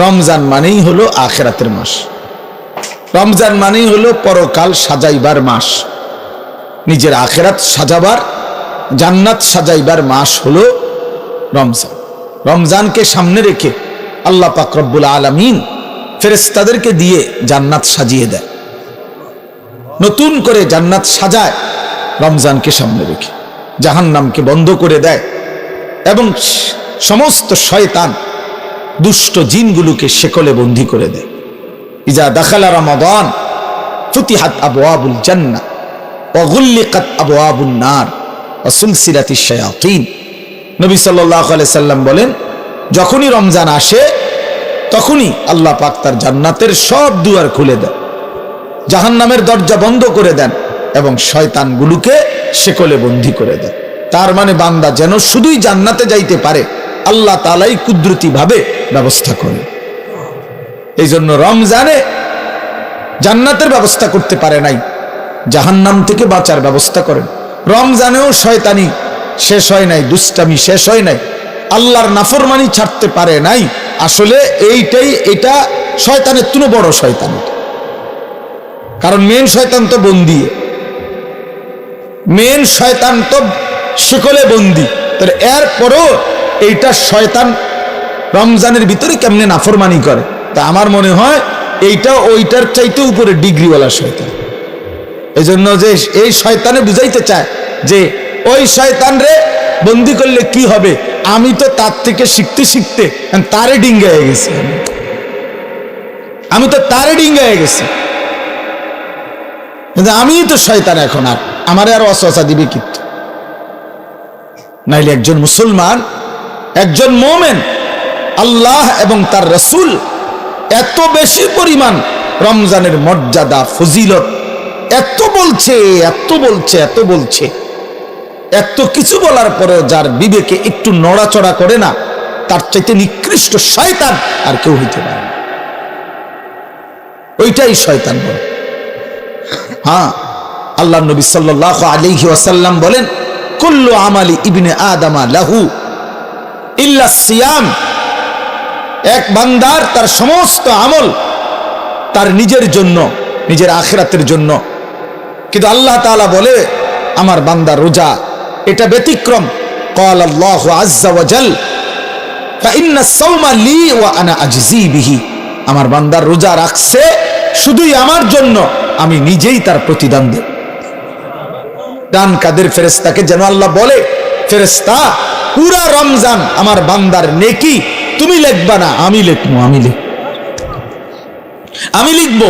রমজান মানেই হলো আখিরাতের মাস, রমজান মানেই হলো পরকাল সাজাইবার মাস, নিজের আখিরাত সাজাবার, জান্নাত সাজাইবার মাস হলো রমজান। রমজানকে সামনে রেখে আল্লাহ পাক রব্বুল আলামিন ফেরেশতাদেরকে দিয়ে জান্নাত সাজিয়ে দেয়, নতুন করে জান্নাত সাজায় রমজানকে সামনে রেখে, জাহান্নামকে বন্ধ করে দেয় এবং সমস্ত শয়তান দুষ্ট জিনগুলোকে শেকলে বন্দী করে দেয়। ইজা দাখালা রমাদান ফুতিহাত আবওয়াবুল জান্নাহ ওয়া গুল্লিকাত আবওয়াবুন নার ওয়া সুলসিলাতিশ শায়াতিন। নবী সাল্লাল্লাহু আলাইহি সাল্লাম বলেন, যখনই রমজান আসে তখনই আল্লাহ পাক তার জান্নাতের সব দুয়ার খুলে দেন, জাহান্নামের দরজা বন্ধ করে দেন এবং শয়তানগুলোকে শেকলে বন্দী করে দেন। তার মানে বান্দা যেন শুধুই জান্নাতে যাইতে পারে আল্লাহ তাআলাই কুদরতি ভাবে ব্যবস্থা করে। এই জন্য রমজানে জান্নাতের ব্যবস্থা করতে পারে নাই, জাহান্নাম থেকে বাঁচার ব্যবস্থা করেন। রমজানেও শয়তানি শেষ হয় নাই, দুষ্টামি শেষ হয় নাই, আল্লাহর নাফরমানি ছাড়তে পারে নাই। আসলে এটা শয়তানের তুনো বড় শয়তান, কারণ মেন শয়তান তো বন্দী, মেন শয়তান তো শিকলে বন্দী। তাহলে এরপরও এইটা শয়তান রমজানের ভিতরে কেমনে নাফরমানি করে, তা আমার মনে হয় এইটা ওইটার চাইতে উপরে ডিগ্রিওয়ালা শয়তান। এই জন্য যে এই শয়তানে বুঝাইতে চায় যে ওই শয়তান রে বন্দি করলে কি হবে, আমি তো তার থেকে শিখতে শিখতে তারে ডিঙ্গা হয়ে গেছি, আমি তো তারে ডিঙ্গা হয়ে গেছি, আমি তো শয়তান, এখন আর আমারে আর ওয়াসওয়াসা দিবে কিন্তু। নাইলে একজন মুসলমান, একজন মুমিন আল্লাহ এবং তার রাসূল এত বেশি পরিমাণ রমজানের মর্যাদা ফজিলত এত বলছে, এত বলছে, এত বলছে, এত কিছু বলার পরেও যার বিবেকে একটু নড়াচড়া করে না, তার চাইতে নিকৃষ্ট শয়তান আর কেউ হইতে পারে না। ওইটাই শয়তান বলে। হ্যাঁ, আল্লাহ নবী সাল্লাল্লাহু আলাইহি ওয়াসাল্লাম বলেন, কুল্লু আমালি ইবনে আদামা লাহু ইল্লা সিয়াম। এক বান্দার তার সমস্ত আমল তার নিজের জন্য, নিজের আখিরাতের জন্য, কিন্তু আল্লাহ তাআলা বলে আমার বান্দা রোজা এটা ব্যতিক্রম। قال الله عز وجل فإن الصوم لي وأنا أجزي به। আমার বান্দার রোজা রাখছে শুধুই আমার জন্য, আমি নিজেই তার প্রতিদান দেব। ডান কাদের ফেরেশতাকে যেন আল্লাহ বলে, ফেরেশতা পুরা রমজান আমার বান্দার নেকি তুমি লিখবা না, আমি লিখবো, আমি লিখবো,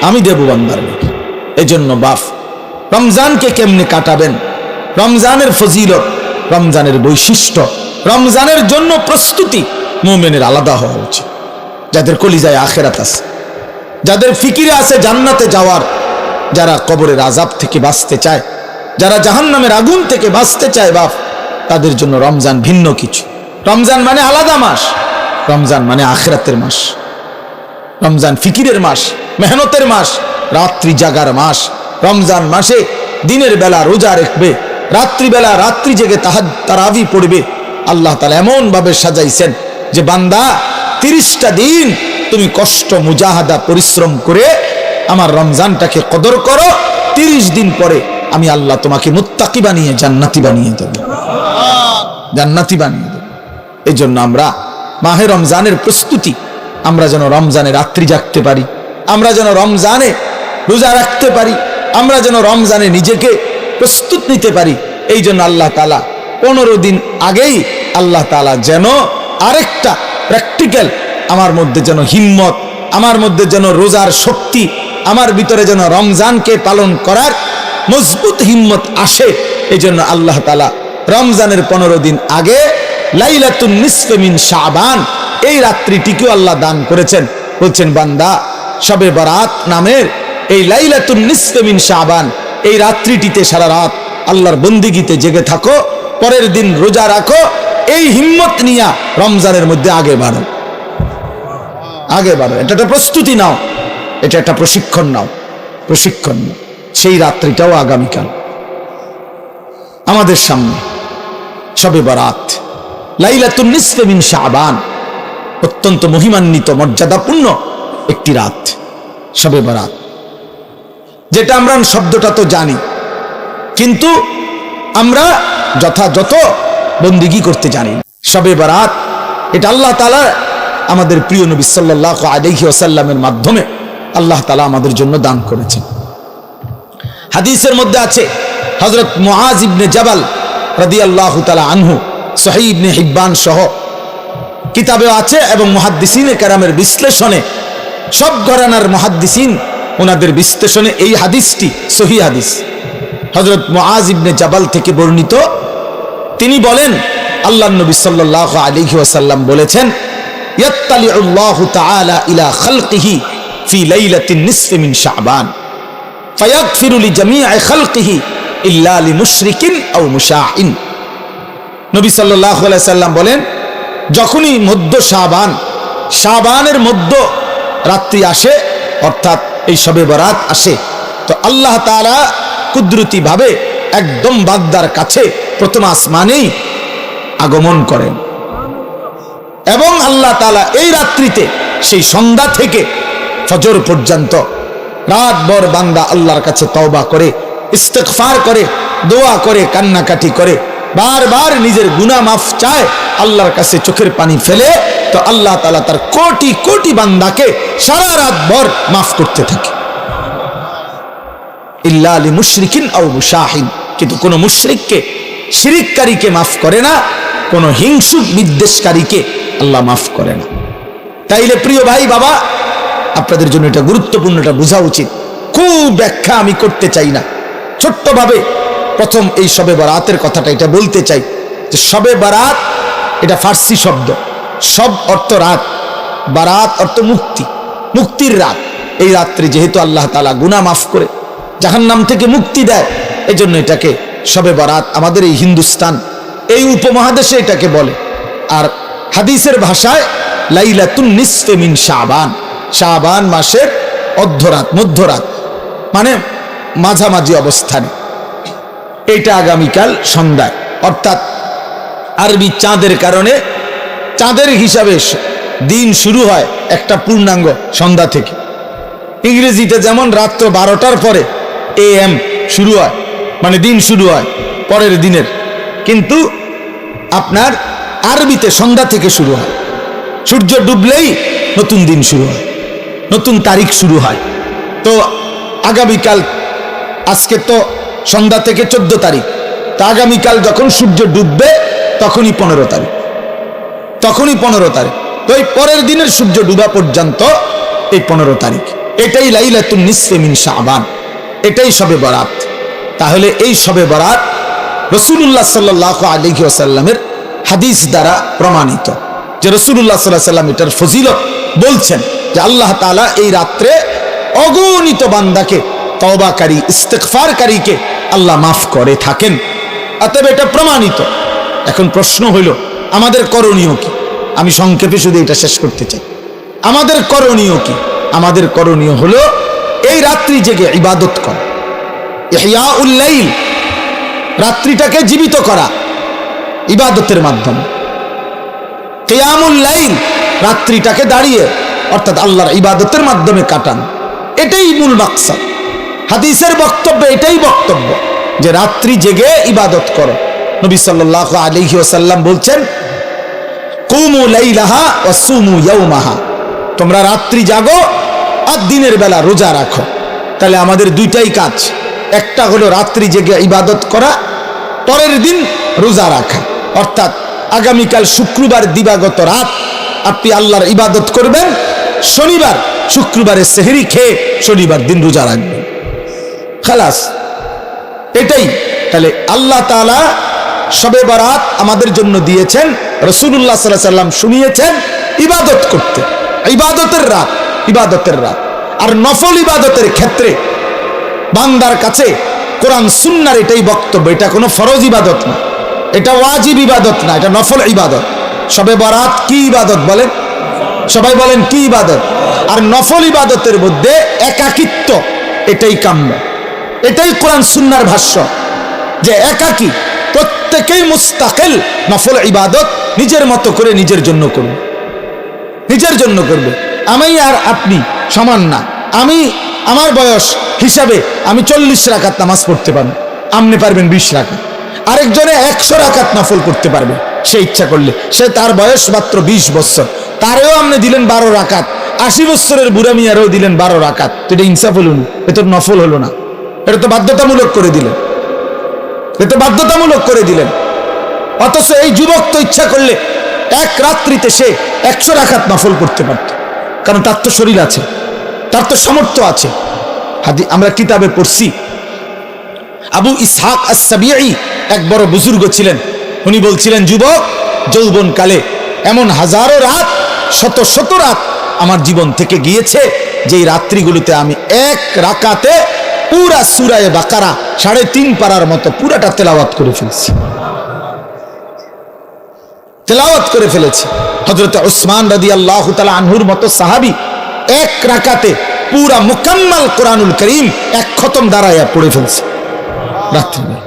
আমি দেব বান্দার নেকি। এজন্য বাপ রমজানকে কেমনে কাটাবেন, রমজানের ফজিলত, রমজানের বৈশিষ্ট্য, রমজানের জন্য প্রস্তুতি মুমিনের আলাদা হওয়া উচিত। যাদের কলিজায় আখিরাত আছে, যাদের ফিকিরে আছে জান্নাতে যাওয়ার, যারা কবরের আযাব থেকে বাঁচতে চায়, যারা জাহান্নামের আগুন থেকে বাঁচতে চায় বাপ, তাদের জন্য রমজান ভিন্ন কিছু। রমজান মানে আলাদা মাস, রমজান মানে আখিরাতের মাস, রমজান ফিকিরের মাস, মেহনতের মাস, রাত্রি জাগার মাস। রমজান মাসে দিনের বেলা রোজা রাখবে, রাত্রিবেলা রাত্রি জেগে তারাবি পড়বে। আল্লাহ তাআলা এমন ভাবে সাজাইছেন যে বান্দা 30টা দিন তুমি কষ্ট মুজাহাদা পরিশ্রম করে আমার রমজানটাকে কদর করো, 30 দিন পরে আমি আল্লাহ তোমাকে মুত্তাকি বানিয়ে জান্নাতি বানিয়ে দেব, জান্নাতি বানিয়ে দেব। এই জন্য আমরা মাহে রমজানের প্রস্তুতি, আমরা যেন রমজানে রাত্রি জাগতে পারি, আমরা যেন রমজানে রোজা রাখতে পারি, আমরা যেন রমজানে নিজেকে প্রস্তুত নিতে পারি। এই জন্য আল্লাহ তাআলা 15 দিন আগেই আল্লাহ তাআলা যেন আরেকটা প্র্যাকটিক্যাল আমার মধ্যে যেন হিম্মত, আমার মধ্যে যেন রোজার শক্তি, আমার ভিতরে যেন রমজানকে পালন করার মজবুত হিম্মত আসে। এই জন্য আল্লাহ তাআলা রমজানের 15 দিন আগে লাইলাতুন নিসফে মিন শাবান এই রাত্রিটিকেও আল্লাহ দান করেছেন। বলছেন বান্দা শবে বরাত নামের এই লাইলাতুন নিসফে মিন শাবান এই রাত্রিটিতে সারা রাত আল্লাহর বন্দিগিতে জেগে থাকো, পরের দিন রোজা রাখো, এই হিম্মত নিয়া রমজানের মধ্যে আগে বাড়ো, আগে বাড়ো। এটা একটা প্রস্তুতি নাও, এটা একটা প্রশিক্ষণ নাও, প্রশিক্ষণ নাও। সেই রাত্রিটাও আগামীকাল আমাদের সামনে, শবে বরাত, লাইলাতুন নিসফে মিন শাবান। অত্যন্ত মহিমান্বিত মর্যাদাপূর্ণ একটি রাত শবে বরাত, যেটা আমরা শব্দটা তো জানি, কিন্তু আমরা যথাযথ বন্দিগি করতে জানি না। শবে বরাত এটা আল্লাহ তাআলা আমাদের প্রিয় নবী সাল্লাল্লাহু আলাইহি ওয়াসাল্লামের মাধ্যমে আল্লাহ তাআলা আমাদের জন্য দান করেছেন। হাদিসের মধ্যে আছে হযরত মুআজ ইবনে জাবাল রাদিয়াল্লাহু তাআলা আনহু, সহিহ ইবনে হিব্বান সহ কিতাবে আছে, এবং মুহাদ্দিসিনে কেরামের বিশ্লেষণে, সব ঘরানার মুহাদ্দিসিন ওনাদের বিশ্লেষণে এই হাদিসটি সহিহ হাদিস। হযরত মুআজ ইবনে জাবাল থেকে বর্ণিত, তিনি বলেন আল্লাহর নবী সাল্লাল্লাহু আলাইহি ওয়াসাল্লাম বলেছেন, ইয়াত্তালিউল্লাহু তাআলা ইলা খালকিহি ফি লাইলাতিন নিসফি মিন শাবান ফায়াগফিরু লিজামিই খালকিহি ইল্লা লিমুশরিকিন আও মুশাহিন। নবী সাল্লাল্লাহু আলাইহি ওয়াসাল্লাম বলেন, যখনই মধ্য শাবানের মধ্য রাত্রি আসে, অর্থাৎ এই শবে বরাত আসে, তো আল্লাহ তাআলা কুদরতি ভাবে একদম বান্দার কাছে প্রথম আসমানেই আগমন করেন, এবং আল্লাহ তাআলা এই রাত্রিতে সেই সন্ধ্যা থেকে ফজর পর্যন্ত রাতভর বান্দা আল্লাহর কাছে তওবা করে, ইস্তিগফার করে, দোয়া করে, কান্নাকাটি করে, বারবার নিজের গুনাহ মাফ চায়, আল্লাহর কাছে চোখের পানি ফেলে, তো আল্লাহ তাআলা তার কোটি কোটি বান্দাকে সারা রাতভর মাফ করতে থাকে। ইল্লা লিমুশরিকিন আও মুশাহিন, কিন্তু কোন মুশরিককে, শিরিককারীকে মাফ করে না, কোন হিংসুক বিদ্বেষকারীকে আল্লাহ মাফ করে না। তাইলে প্রিয় ভাই বাবা, আপনাদের জন্য এটা গুরুত্বপূর্ণ, এটা বোঝা উচিত। খুব ব্যাখ্যা আমি করতে চাই না, ছোট্টভাবে প্রথম এই শবে বরাতের কথাটা এটা বলতে চাই যে শবে বরাত এটা ফার্সি শব্দ, সব অর্থ রাত, বারাত অর্থ মুক্তি, মুক্তির রাত। এই রাত্রে যেহেতু আল্লাহ তাআলা গুনাহ মাফ করে জাহান্নাম থেকে মুক্তি দেয়, এই জন্য এটাকে শবে বরাত আমাদের এই হিন্দুস্তান, এই উপমহাদেশে এটাকে বলে। আর হাদিসের ভাষায় লাইলাতুন নিসফি মিন শাবান, শাবান মাসের অর্ধরাত, মধ্যরাত, মানে মাঝামাঝি অবস্থানে। এইটা আগামীকাল সন্ধ্যায়, অর্থাৎ আরবি চাঁদের কারণে চাঁদের হিসাবে দিন শুরু হয় একটা পূর্ণাঙ্গ সন্ধ্যা থেকে। ইংরেজিতে যেমন রাত্র 12টার পরে AM শুরু হয়, মানে দিন শুরু হয় পরের দিনের, কিন্তু আপনার আরবিতে সন্ধ্যা থেকে শুরু হয়। সূর্য ডুবলেই নতুন দিন শুরু হয়, নতুন তারিখ শুরু হয়। তো আগামীকাল, আজকে তো সন্ধ্যা থেকে 14 তারিখ, তা আগামীকাল যখন সূর্য ডুববে তখনই 15 তারিখ, তখনই 15 তারিখ। তো এই পরের দিনের সূর্য ডুবা পর্যন্ত এই 15 তারিখ, এটাই লাইলাতুন নিসফি মিন শাবান, এটাই শবে বরাত। তাহলে এই শবে বরাত রাসূলুল্লাহ সাল্লাল্লাহু আলাইহি ওয়াসাল্লামের হাদিস দ্বারা প্রমাণিত যে রাসূলুল্লাহ সাল্লাল্লাহু আলাইহি ওয়াসাল্লাম এটার ফজিলত বলছেন যে আল্লাহ তাআলা এই রাত্রে অগণিত বান্দাকে, তওবাকারী, ইস্তিগফারকারীকে আল্লাহ মাফ করে থাকেন। অতএব এটা প্রমাণিত। এখন প্রশ্ন হইল আমাদের করণীয় কি? আমি সংক্ষেপে শুধু এটা শেষ করতে চাই। আমাদের করণীয় কি? আমাদের করণীয় হলো এই রাত্রি জেগে ইবাদত করা, ইহয়াউল লাইল, রাত্রিটাকে জীবিত করা ইবাদতের মাধ্যমে। কিয়ামুল লাইল, রাত্রিটাকে দাঁড়িয়ে অর্থাৎ আল্লাহর ইবাদতের মাধ্যমে কাটান, এটাই মূল মাকসাদ। হাদিসের বক্তব্য এটাই বক্তব্য যে রাত্রি জেগে ইবাদত করো। নবী সাল্লাল্লাহু আলাইহি ওয়াসাল্লাম বলছেন, কুমু লাইলাহা ওয়া সুমু ইয়াওমাহা, তোমরা রাত্রি জাগো আর দিনের বেলা রোজা রাখো। তাহলে আমাদের দুইটাই কাজ, একটা হলো রাত্রি জেগে ইবাদত করা, পরের দিন রোজা রাখা। অর্থাৎ আগামীকাল শুক্রবার দিবাগত রাত আপনি আল্লাহর ইবাদত করবেন, শনিবার শুক্রবারের সেহরি খেয়ে শনিবার দিন রোজা রাখবেন, খালাস, এটাই। তাহলে আল্লাহ তাআলা শবে বরাত আমাদের জন্য দিয়েছেন, রাসূলুল্লাহ সাল্লাল্লাহু আলাইহি ওয়াসাল্লাম শুনিয়েছেন ইবাদত করতে, ইবাদতের রাত, ইবাদতের রাত। আর নফল ইবাদতের ক্ষেত্রে বান্দার কাছে কোরআন সুন্নাহর এটাই বক্তব্য, এটা কোনো ফরজ ইবাদত না, এটা ওয়াজিব ইবাদত না, এটা নফল ইবাদত। শবে বরাত কি ইবাদত বলেন? সবাই বলেন কি ইবাদত? আর নফল ইবাদতের মধ্যে একাকিত্ব, এটাই কাম্য, এটাই কোরআন সুন্নাহর ভাষ্য যে একাকী, প্রত্যেকেই মুস্তাকিল নফল ইবাদত নিজের মতো করে নিজের জন্য করুন। নিজের জন্য করবে। আমি আর আপনি সমান না। আমি আমার বয়স হিসাবে আমি 40 রাকাত নামাজ পড়তে পারবো, আপনি পারবেন 20 রাকাত। আরেকজনে 100 রাকাত নফল করতে পারবে সে ইচ্ছা করলে। সে তার বয়স মাত্র 20 বছর, তারেও আপনি দিলেন 12 রাকাত। 80 বছরের বুড়া মিয়ারও দিলেন 12 রাকাত। তো এটা ইনসাফ হলো না, এটা নফল হলো না, এটা তো বাধ্যতামূলক করে দিলেন, এটা বাধ্যতামূলক করে দিলেন। অথচ এই যুবক তো ইচ্ছা করলে এক রাত্রিতে সে 100 রাকাত নফল করতে পারত, কারণ তার তো শরীর আছে, তার তো সামর্থ্য আছে। আমরা কিতাবে পড়ছি, আবু ইসহাক আস-সাবিঈ এক বড় বুজুর্গ ছিলেন। উনি বলছিলেন, যুবক যৌবনকালে এমন হাজারো রাত, শত শত রাত আমার জীবন থেকে গিয়েছে, যেই রাত্রিগুলোতে আমি এক রাকাতে পুরা সূরা বাকারা 3.5 পারার মতো পুরাটা তেলাওয়াত করে ফেলেছি, তেলাওয়াত করে ফেলেছি। হযরত উসমান রাদিয়াল্লাহু তাআলা আনহুর মতো সাহাবী এক রাকাতে পুরা মুকাম্মাল কোরআনুল কারীম এক খতম দাঁড়ায়া পড়ে ফেলছে রাত্রিবেলা।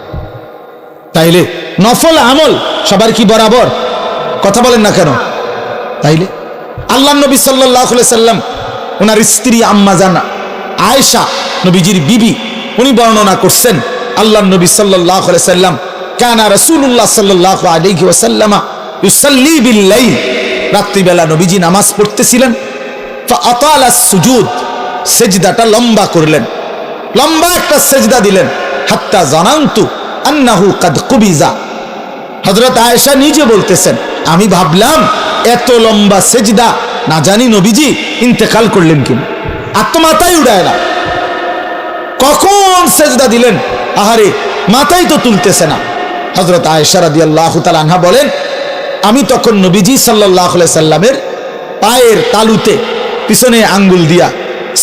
তাইলে নফল আমল সবার কি বরাবর? কথা বলেন না কেন? তাইলে আল্লাহ নবী সাল্লাল্লাহু আলাইহি সাল্লাম ওনার স্ত্রী আম্মা জান আয়েশা, নবীজির বিবি, উনি বর্ণনা করছেন, আল্লাহ নবী সাল্লাল্লাহু আলাইহি সাল্লাম কানা রাসূলুল্লাহ সাল্লাল্লাহু আলাইহি ওয়াসাল্লাম ইউসাল্লি বিল লাইল, রাত্রিবেলা নবীজি নামাজ পড়তেছিলেন। ফাআতালা সুজুদ, সেজদাটা লম্বা করলেন, লম্বা একটা সেজদা দিলেন। হাত্তা জানান্তু আন্নাহু কাদ কুবিজা, হযরত আয়েশা নিজে বলতেছেন, আমি ভাবলাম এত লম্বা সেজদা না জানি নবীজি ইন্তেকাল করলেন কিনা, আর তো মাথায় উড়ায় না। কখন সেজদা দিলেন, আহারে মাথায় তো তুলতেছে না। হযরত আয়েশা রাদিয়াল্লাহু তাআলা আনহা বলেন, আমি তখন নবীজি সাল্লাল্লাহু আলাইহি সাল্লামের পায়ের তালুতে পিছনে আঙ্গুল দিয়া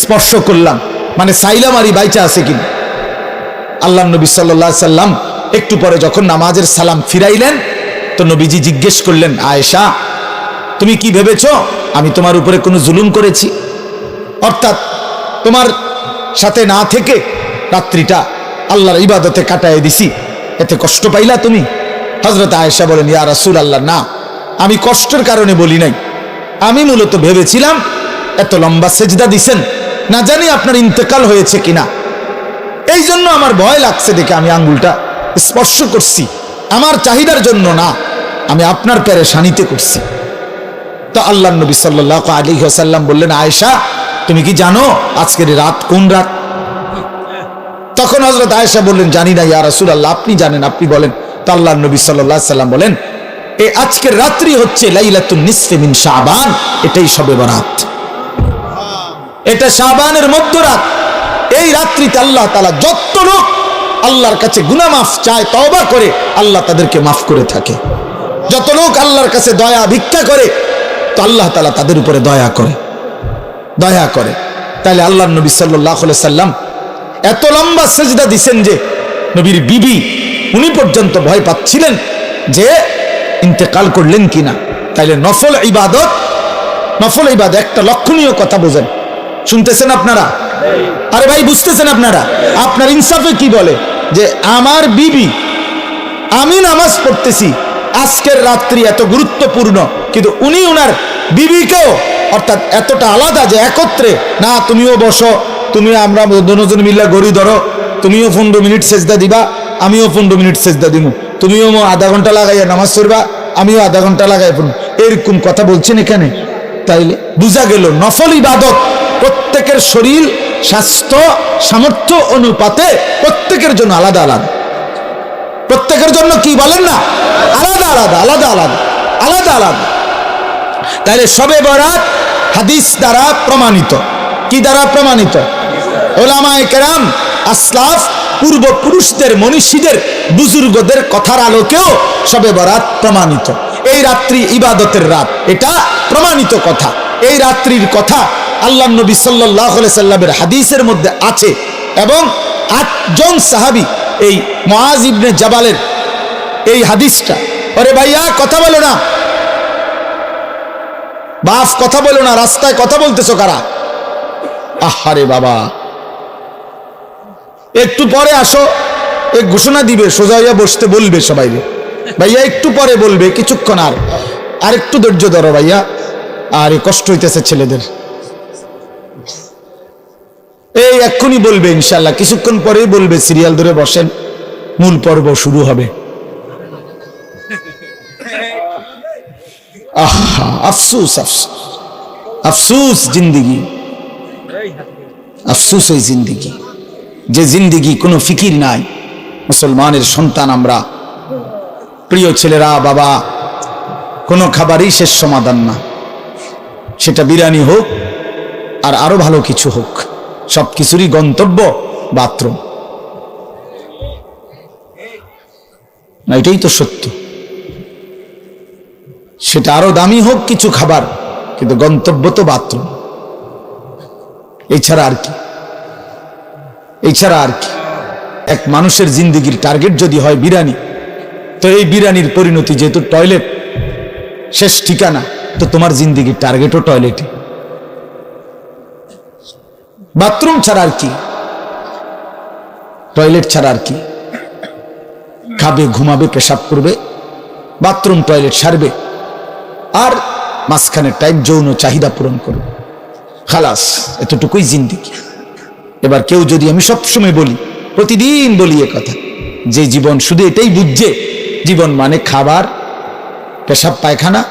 স্পর্শ করলাম, মানে সাইলাম আরি বাইচা আছে কিনা। আল্লাহ নবী সাল্লাল্লাহু আলাইহি সাল্লাম একটু পরে যখন নামাজের সালাম ফিরাইলেন, তো নবীজি জিজ্ঞেস করলেন, আয়েশা তুমি কি ভেবেছো আমি তোমার উপরে কোনো জুলুম করেছি? অর্থাৎ তোমার সাথে না থেকে রাত্রিটা আল্লাহর ইবাদতে কাটায় দিছি, এতে কষ্ট পাইলা তুমি? হযরত আয়েশা বলেন, ইয়া রাসূলুল্লাহ, না, আমি কষ্টের কারণে বলি নাই, আমি মূলত ভেবেছিলাম এত লম্বা সেজদা দিছেন, না জানি আপনার ইন্তেকাল হয়েছে কিনা, এই জন্য আমার ভয় লাগছে দেখে আমি আঙ্গুলটা স্পর্শ করছি, আমার চাহিদার জন্য না, আমি আপনার পেরেশানিতে করছি। তো আল্লাহ নবী সাল্লাল্লাহু আলাইহি ওয়াসাল্লাম বললেন, আয়েশা তুমি কি জানো আজকের রাত কোন রাত? তখন হযরত আয়েশা বললেন, জানি না ইয়া রাসূলুল্লাহ, আপনি জানেন, আপনি বলেন। তো আল্লাহ নবী সাল্লাল্লাহু আলাইহি ওয়াসাল্লাম বলেন, এই আজকের রাত্রি হচ্ছে লাইলাতুন নিসফি মিন শাবান, এটাই শবে বরাত, এটা শাবানের মধ্যরাত। এই রাত্রিতে আল্লাহ তাআলা যত লোক আল্লাহর কাছে গুনাহ মাফ চায়, তওবা করে, আল্লাহ তাদেরকে মাফ করে থাকে। যত লোক আল্লাহর কাছে দয়া ভিক্ষা করে, তো আল্লাহ তাআলা তাদের উপরে দয়া করে, দয়া করে। তাহলে আল্লাহ নবী সাল্লাল্লাহু আলাইহি সাল্লাম এত লম্বা সেজদা দিছেন যে নবীর বিবি উনি পর্যন্ত ভয় পাচ্ছিলেন যে ইন্তেকাল করলেন কিনা। তাইলে নফল ইবাদত, নফল ইবাদত একটা লক্ষণীয় কথা বোঝেন, শুনতেছেন আপনারা? আরে ভাই বুঝতেছেন আপনারা? আপনার ইনসাফে কি বলে যে আমার বিবি, আমি নামাজ পড়তেছি, আজকের রাত্রি এত গুরুত্বপূর্ণ, কিন্তু উনি ওনার বিবিকেও, অর্থাৎ এতটা আলাদা যে একত্রে না, তুমিও বসো, তুমি আমরা দুজন মিল্লা গড়ি ধরো, তুমিও 15 মিনিট সেজদা দিবা, আমিও 15 মিনিট সেজদা দিব, তুমিও আধা ঘন্টা লাগাইয়া নামাজ পড়বা, আমিও আধা ঘন্টা লাগাই পড়ব, এরকম কথা বলছেন এখানে। তাইলে বুঝা গেল নফল ইবাদত প্রত্যেকের শরীর স্বাস্থ্য সামর্থ্য অনুপাতে প্রত্যেকের জন্য আলাদা আলাদা, প্রত্যেকের জন্য কি বলেন না, আলাদা আলাদা আলাদা আলাদা আলাদা আলাদা। তাহলে শবে বরাত হাদিস দ্বারা প্রমাণিত। কি দ্বারা প্রমাণিত? উলামায়ে কেরাম, আসলাফ, পূর্বপুরুষদের, মনীষীদের, বুজুর্গদের কথার আলোকেও শবে বরাত প্রমাণিত। এই রাত্রি ইবাদতের রাত, এটা প্রমাণিত কথা। এই রাত্রির কথা আল্লাহ নবী সাল্লাল্লাহু আলাইহি সাল্লামের হাদিসের মধ্যে আছে, এবং 8 জন সাহাবী এই মুআজ ইবনে জাবালের এই হাদিসটা, আরে ভাইয়া কথা বলো না, বাপ কথা বলো না, রাস্তায় কথা বলতেছো কারা? আহারে বাবা, একটু পরে আসো, এক ঘোষণা দিবে, সোজা হইয়া বসতে বলবে সবাই, ভাইয়া একটু পরে বলবে, কিছুক্ষণ আর একটু ধৈর্য ধরো ভাইয়া, আর এ কষ্ট হইতেছে ছেলেদের। এই এক্ষুনি বলবে ইনশাল্লাহ, কিছুক্ষণ পরেই বলবে সিরিয়াল ধরে বসেন, মূল পর্ব শুরু হবে। আহা, আফসুস আফসুস আফসুস জিন্দিগি, আফসুস এই জিন্দিগি, যে জিন্দিগি কোনো ফিকির নাই। মুসলমানের সন্তান আমরা, প্রিয় ছেলেরা, বাবা, কোনো খাবারই শেষ সমাধান না। সেটা বিরিয়ানি হোক আর আরো ভালো কিছু হোক, সব কিছুরই গন্তব্য বাথরুম। না, এটাই তো সত্য। সেটা আরো দামি হোক কিছু খাবার, কিন্তু গন্তব্য তো বাথরুম। এছাড়া আর কি, এছাড়া আর কি? এক মানুষের জিন্দিগির টার্গেট যদি হয় বিরিয়ানি, তো এই বিরিয়ানির পরিণতি যেহেতু টয়লেট শেষ ঠিকানা, তো তোমার জিন্দিগির টার্গেটও টয়লেটে। বাথরুম ছাড়া আর কি, টয়লেট ছাড়া আর কি? খাবে, ঘুমাবে, পেশাব করবে, বাথরুম টয়লেট সারবে, আর মাঝখানে টাইম যৌন চাহিদা পূরণ করবে, খালাস, এতটুকুই জিন্দিগি। এবার কেউ যদি, আমি সবসময় বলি, প্রতিদিন বলি এ কথা, যে জীবন শুধু এটাই বুঝছে জীবন মানে খাবার, পেশাব পায়খানা,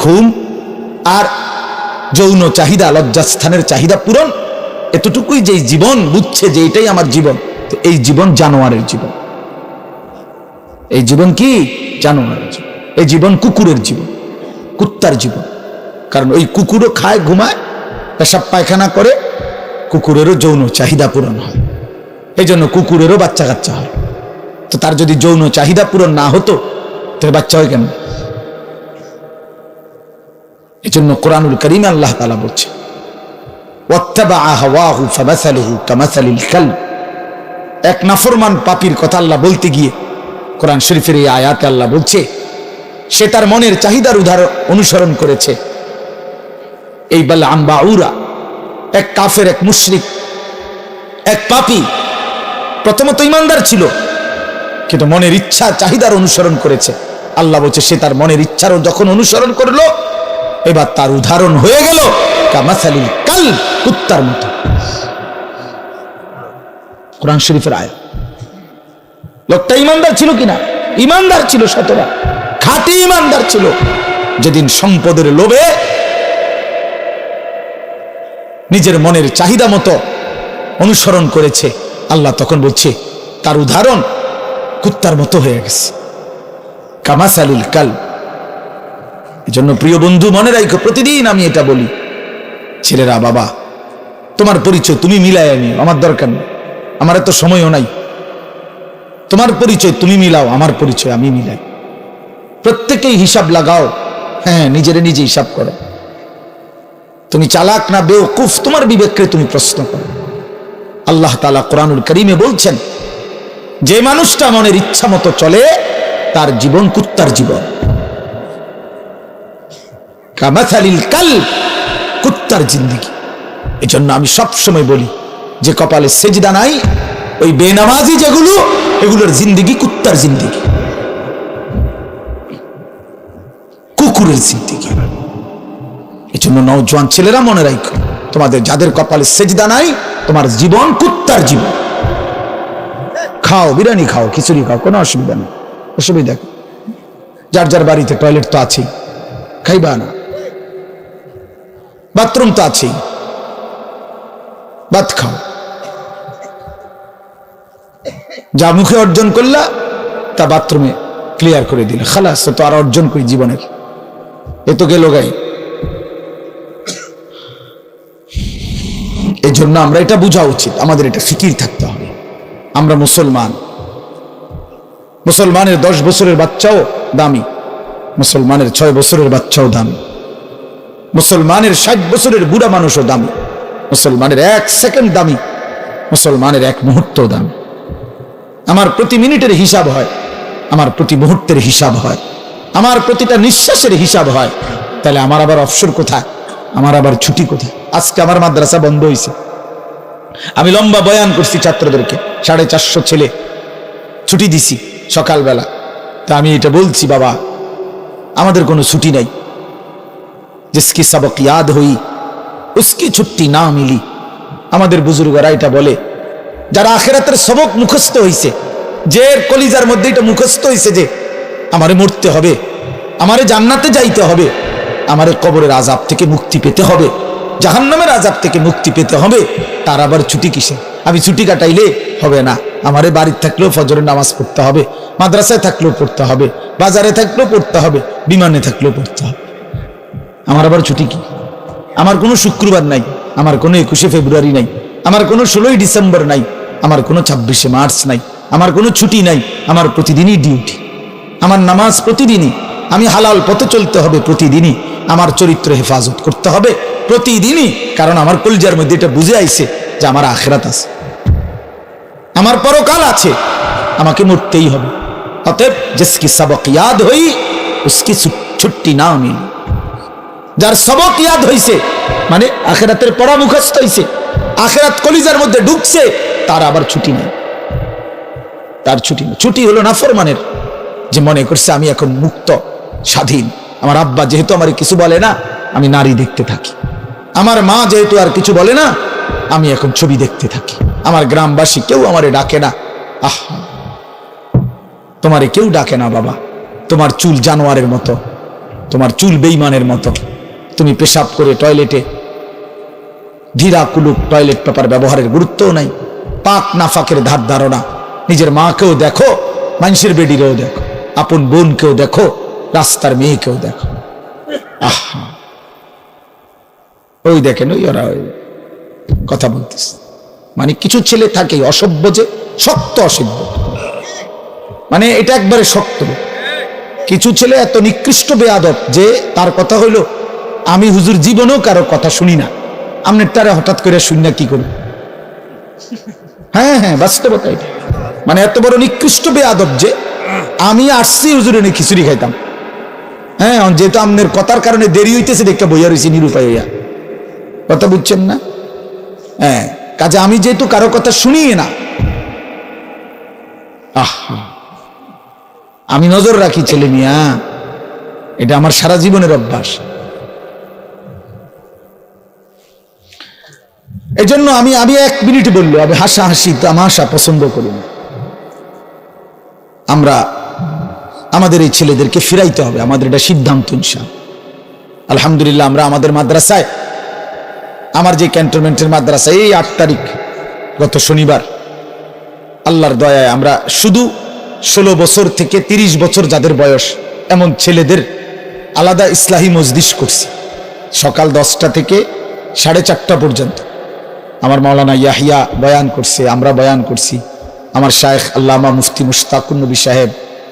ঘুম আর যৌন চাহিদা, লজ্জাস্থানের চাহিদা পূরণ, এতটুকুই যে জীবন বুঝছে যে এটাই আমার জীবন, তো এই জীবন জানোয়ারের জীবন। এই জীবন কি? জানোয়ারের জীবন। এই জীবন কুকুরের জীবন, কুত্তার জীবন। কারণ ওই কুকুরও খায়, ঘুমায়, পেশাব পায়খানা করে, কুকুরেরও যৌন চাহিদা পূরণ হয়। এই জন্য কুকুরেরও বাচ্চা কাচ্চা হয়। তো তার যদি যৌন চাহিদা পূরণ না হতো, তাহলে বাচ্চা হয় কেন? এই জন্য কোরআনুল কারীমে আল্লাহ তাআলা বলছে, ওয়াত্তাবাআ হাওয়াহু ফামাসালুহু কামাসালিল কালব। এক নাফরমান পাপীর কথা আল্লাহ বলতে গিয়ে কোরআন শরীফের এই আয়াতে আল্লাহ বলছে, সে তার মনের চাহিদার অনুসরণ করেছে। এই বালআম বাউরা, এক কাফের, এক মুশরিক, এক পাপী, প্রথমত ইমানদার ছিল, কিন্তু মনের ইচ্ছা চাহিদার অনুসরণ করেছে। আল্লাহ বলছে, সে তার মনের ইচ্ছারও যখন অনুসরণ করলো, এবার তার উদাহরণ হয়ে গেল কামাসালিল কালব, কুত্তার মতো। কোরআন শরীফের আয়াত। লোকটা ইমানদার ছিল কিনা? ইমানদার ছিল, শতবার খাঁটি ইমানদার ছিল। যেদিন সম্পদের লোভে নিজের মনের চাহিদা মতো অনুসরণ করেছে, আল্লাহ তখন বলছে তার উদাহরণ কুত্তার মতো হয়ে গেছে, কামাসালিল কালব। এজন্য প্রিয় বন্ধু, মনে রাখো, প্রতিদিন আমি এটা বলি, ছেলেরা, বাবা, তোমার পরিচয় তুমি মিলাইয়া নিও, আমার দরকার নেই, আমার এত সময়ও নাই। তোমার পরিচয় তুমি মিলাও, আমার পরিচয় আমি মিলাই। প্রত্যেকেই হিসাব লাগাও, হ্যাঁ, নিজেরে নিজে হিসাব করো। তুমি চালাক না বেওকুফ, তোমার বিবেককে তুমি প্রশ্ন করো। আল্লাহ তাআলা কোরআনুল কারীমে বলছেন, যে মানুষটা মনের ইচ্ছা মতো চলে, তার জীবন কুত্তার জীবন, কামাসালিল কালব, কুত্তার জিন্দেগি। এজন্য আমি সবসময় বলি, যে কপালে সেজদা নাই, ওই বেনামাজি যেগুলো, এগুলোর জিন্দেগি কুত্তার জিন্দেগি, কুকুরের জিন্দেগি। এজন্য নওজোয়ান ছেলেরা, মনে রাখো, তোমাদের যাদের কপালে সেজদা নাই, তোমার জীবন কুত্তার জীবন। খাও, বিরিয়ানি খাও, খিচুড়ি খাও, কোনো অসুবিধা নেই, অসুবিধা। যার যার বাড়িতে টয়লেট তো আছেই, খাইবা না? বাথরুম তো আছেই, ভাত খাও। যা মুখে অর্জন করলা, তা বাথরুমে ক্লিয়ার করে দিলে, খালাস, তো আর অর্জন করি জীবনের, এ তো গেল গাই। এই জন্য আমরা এটা বোঝা উচিত, আমাদের এটা ফিকির থাকতে হবে। আমরা মুসলমান, মুসলমানের 10 বছরের বাচ্চাও দামি, মুসলমানের 6 বছরের বাচ্চাও দামি, মুসলমানের 60 বছরের বুড়া মানুষও দামি, মুসলমানের 1 সেকেন্ড দামি, মুসলমানের 1 মুহূর্ত দামি। আমার প্রতি মিনিটের হিসাব হয়, আমার প্রতি মুহূর্তের হিসাব হয়, আমার প্রতিটা নিঃশ্বাসের হিসাব হয়। তাহলে আমার আবার অবসর কোথায়? আমার আবার ছুটি কোথায়? আজকে আমার মাদ্রাসা বন্ধ হয়েছে, আমি লম্বা বয়ান করছি ছাত্রদেরকে, 450 ছেলে, ছুটি দিছি সকালবেলা। তা আমি এটা বলছি, বাবা, আমাদের কোনো ছুটি নাই, जिसकी सबक याद हुई उसकी छुट्टी ना मिली। আমাদের বুজুর্গরা এটা বলে, যারা আখিরাতের সবক মুখস্থ হইছে, যে কলিজার মধ্যে এটা মুখস্থ হইছে যে আমারে মরতে হবে, আমারে জান্নাতে যাইতে হবে, আমারে কবরের আযাব থেকে মুক্তি পেতে হবে, জাহান্নামের আযাব থেকে মুক্তি পেতে হবে, তার আবার ছুটি কিসে? আমি ছুটি কাটাইলে হবে না, আমারে বাড়িতে থাকলেও ফজরের নামাজ পড়তে হবে, মাদ্রাসায় থাকলেও পড়তে হবে, বাজারে থাকলেও পড়তে হবে, বিমানে থাকলেও পড়তে হবে। আমার আবার ছুটি কি? আমার কোনো শুক্রবার নাই, আমার কোনো 21শে ফেব্রুয়ারি নাই, আমার কোনো 16ই ডিসেম্বর নাই, আমার কোনো 26শে মার্চ নাই, আমার কোনো ছুটি নাই। আমার প্রতিদিনই ডিউটি, আমার নামাজ প্রতিদিনই, আমি হালাল পথে চলতে হবে প্রতিদিনই, আমার চরিত্র হেফাজত করতে হবে প্রতিদিনই, কারণ আমার কলিজার মধ্যে এটা বুঝে আইছে যে আমার আখিরাত আছে, আমার পরকাল আছে, আমাকে মরতেই হবে। অতএব জিসকি সবক ইয়াদ হই উসকি ছুটি না মিলি। যার সবক ইয়াদ হইছে মানে আখিরাতের পড়া মুখস্থ হইছে, আখিরাত কলিজার মধ্যে ঢুকছে, তার আবার ছুটি নেই, তার ছুটি নেই। ছুটি হলো নাফরমানের, যে মনে করছে আমি এখন মুক্ত স্বাধীন, আমার আব্বা যেহেতু আমার কিছু বলে না আমি নারী দেখতে থাকি, আমার মা যেহেতু আর কিছু বলে না আমি এখন ছবি দেখতে থাকি, আমার গ্রামবাসী কেউ আমারে ডাকে না। আহা, তোমারে কেউ ডাকে না বাবা, তোমার চুল জানোয়ারের মতো, তোমার চুল বেঈমানের মতো, তুমি পেশাব করে টয়লেটে ধীরা কুলুক টয়লেট পেপার ব্যবহারের গুরুত্বও নাই, পাক নাফাকের ধার ধারণা, নিজের মাকেও দেখো, মানুষের বেডিরেও দেখো, আপন বোনকেও দেখো, রাস্তার মেয়েকেও দেখো। আহা, ওই দেখেন ওই ওরা কথা বলতেছে, মানে কিছু ছেলে থাকে অসভ্য, যে শক্ত অসভ্য, মানে এটা একবারে শক্ত। কিছু ছেলে এত নিকৃষ্ট বেয়াদব যে তার কথা হইল আমি হুজুর জীবনেও কারো কথা শুনি না, আমনের তারা হঠাৎ করে শুনি না কি করব? হ্যাঁ হ্যাঁ, বাস্তবতা এটা। মানে এত বড় নিকৃষ্ট বেয়াদব যে আমি আসছি হুজুরে নিয়ে খিচুড়ি খাইতাম, হ্যাঁ যেহেতু আমনের কথার কারণে দেরি হইতেছে দেখতে বইয়া রয়েছি নিরুপায় হইয়া, কথা বুঝছেন না? হ্যাঁ, কাজে আমি যেহেতু কারো কথা শুনি না, আহা, আমি নজর রাখি ছেলে মিয়া, এটা আমার সারা জীবনের অভ্যাস। এই জন্য আমি 1 মিনিট বললো, আমি হাসাহাসি তামাশা পছন্দ করি না। আমরা আমাদের এই ছেলেদেরকে ফিরাইতে হবে, আমাদের এটা সিদ্ধান্ত ইনশাআল্লাহ। আলহামদুলিল্লাহ, আমরা আমাদের মাদ্রাসায়, আমার যে ক্যান্টনমেন্টের মাদ্রাসা, এই 8 তারিখ গত শনিবার আল্লাহর দয়ায় আমরা শুধু 16 বছর থেকে 30 বছর যাদের বয়স এমন ছেলেদের আলাদা ইসলাহি মজলিস করছি, সকাল 10টা থেকে 4:30 পর্যন্ত। আমার মাওলানা ইয়াহিয়া বয়ান করছে, আমরা বয়ান করছি, আমার শায়েখ আল্লামা মুফতি মুশতাকুন নবী সাহেব,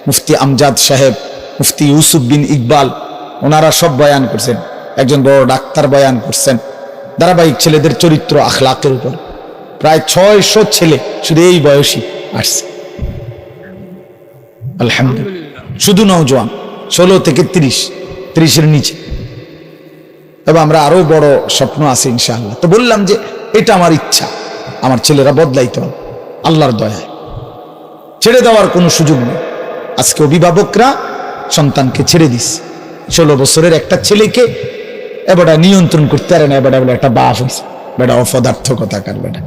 মুফতি আমজাদ সাহেব, মুফতি ইউসুফ বিন ইকবাল, ওনারা সব বয়ান করছেন, একজন বড় ডাক্তার বয়ান করছেন ধারাবাহিক ছেলেদের চরিত্র আখলাকের উপর। প্রায় 600 ছেলে শুধু এই বয়সী আসছে, আলহামদুলিল্লাহ। শুধু নওজোয়ান 16 থেকে 30-এর নিচে। তবে আমরা আরো বড় স্বপ্ন আছে ইনশাআল্লাহ। তো বললাম যে এটা আমার ইচ্ছা, আমার ছেলেরা বদলাইতে হবে আল্লাহর দয়ায়, ছেড়ে দেওয়ার কোনো সুযোগ নেই। আজকে অভিভাবকরা সন্তানকে ছেড়ে দিস, 16 বছরের একটা ছেলেকে এবারে নিয়ন্ত্রণ করতে পারে না, এবারে বলে একটা বাপ হয়েছে, বেটা অপদার্থ কথাকার, বেটা